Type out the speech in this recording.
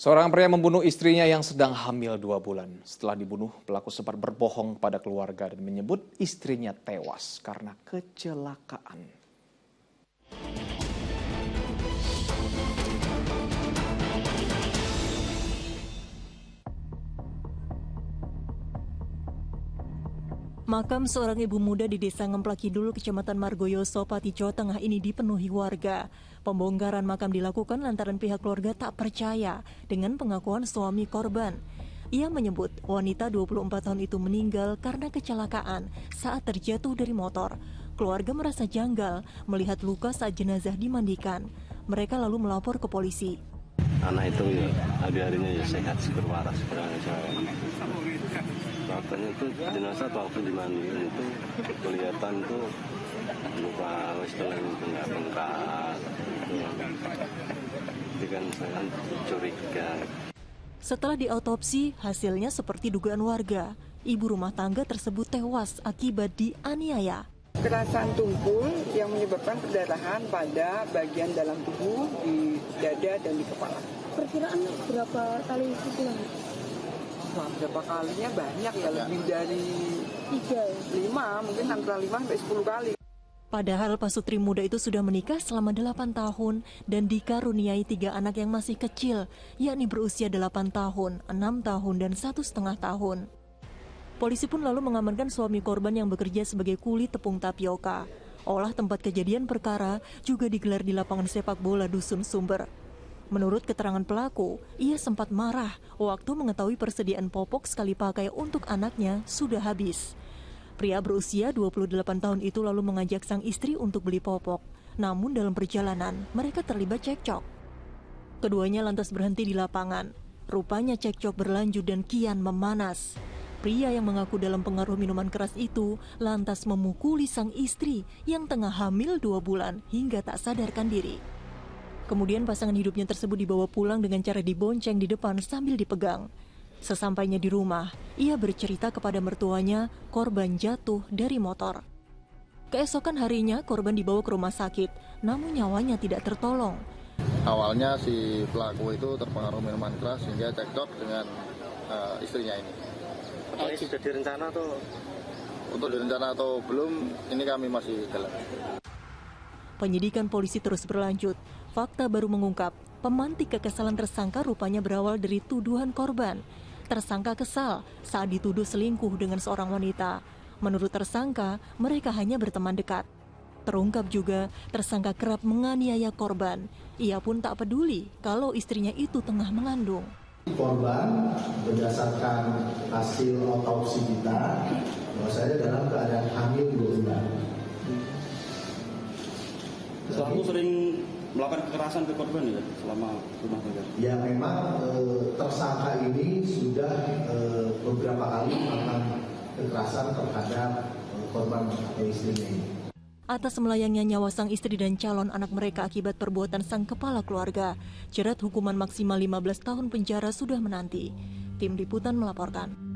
Seorang pria membunuh istrinya yang sedang hamil 2 bulan. Setelah dibunuh, pelaku sempat berbohong pada keluarga dan menyebut istrinya tewas karena kecelakaan. Makam seorang ibu muda di Desa Ngemplak Kidul, Kecamatan Margoyoso, Pati, Jawa Tengah ini dipenuhi warga. Pembongkaran makam dilakukan lantaran pihak keluarga tak percaya dengan pengakuan suami korban. Ia menyebut wanita 24 tahun itu meninggal karena kecelakaan saat terjatuh dari motor. Keluarga merasa janggal melihat luka saat jenazah dimandikan. Mereka lalu melapor ke polisi. Anak itu ya hari-harinya ya sehat, seger waras, katanya itu jenazah langsung dimandiin itu kelihatan tuh luka setelah itu nggak bengkak, jadi kan saya curiga. Setelah diautopsi, hasilnya seperti dugaan warga. Ibu rumah tangga tersebut tewas akibat dianiaya. Kekerasan tumpul yang menyebabkan perdarahan pada bagian dalam tubuh, di dada dan di kepala. Perkiraan berapa kali pukulan? Wah, berapa kalinya banyak ya, lebih dari 5, mungkin antara 5 sampai 10 kali. Padahal pasutri muda itu sudah menikah selama 8 tahun dan dikaruniai 3 anak yang masih kecil, yakni berusia 8 tahun, 6 tahun, dan 1,5 tahun. Polisi pun lalu mengamankan suami korban yang bekerja sebagai kuli tepung tapioka. Olah tempat kejadian perkara juga digelar di lapangan sepak bola Dusun Sumber. Menurut keterangan pelaku, ia sempat marah waktu mengetahui persediaan popok sekali pakai untuk anaknya sudah habis. Pria berusia 28 tahun itu lalu mengajak sang istri untuk beli popok. Namun dalam perjalanan, mereka terlibat cekcok. Keduanya lantas berhenti di lapangan. Rupanya cekcok berlanjut dan kian memanas. Pria yang mengaku dalam pengaruh minuman keras itu lantas memukuli sang istri yang tengah hamil 2 bulan hingga tak sadarkan diri. Kemudian pasangan hidupnya tersebut dibawa pulang dengan cara dibonceng di depan sambil dipegang. Sesampainya di rumah, ia bercerita kepada mertuanya korban jatuh dari motor. Keesokan harinya korban dibawa ke rumah sakit, namun nyawanya tidak tertolong. Awalnya si pelaku itu terpengaruh minuman keras sehingga cekcok dengan istrinya ini. Ini sudah direncana atau? Untuk direncana atau belum, ini kami masih dalam. Penyidikan polisi terus berlanjut. Fakta baru mengungkap, pemantik kekesalan tersangka rupanya berawal dari tuduhan korban. Tersangka kesal saat dituduh selingkuh dengan seorang wanita. Menurut tersangka, mereka hanya berteman dekat. Terungkap juga, tersangka kerap menganiaya korban. Ia pun tak peduli kalau istrinya itu tengah mengandung. Korban berdasarkan hasil otopsi kita, bahwasanya dalam keadaan hamil 2 bulan. Selalu sering melakukan kekerasan ke korban ya selama rumah tangga? Ya memang tersangka ini sudah beberapa kali melakukan kekerasan terhadap korban atau istrinya ini. Atas melayangnya nyawa sang istri dan calon anak mereka akibat perbuatan sang kepala keluarga, jerat hukuman maksimal 15 tahun penjara sudah menanti. Tim Liputan melaporkan.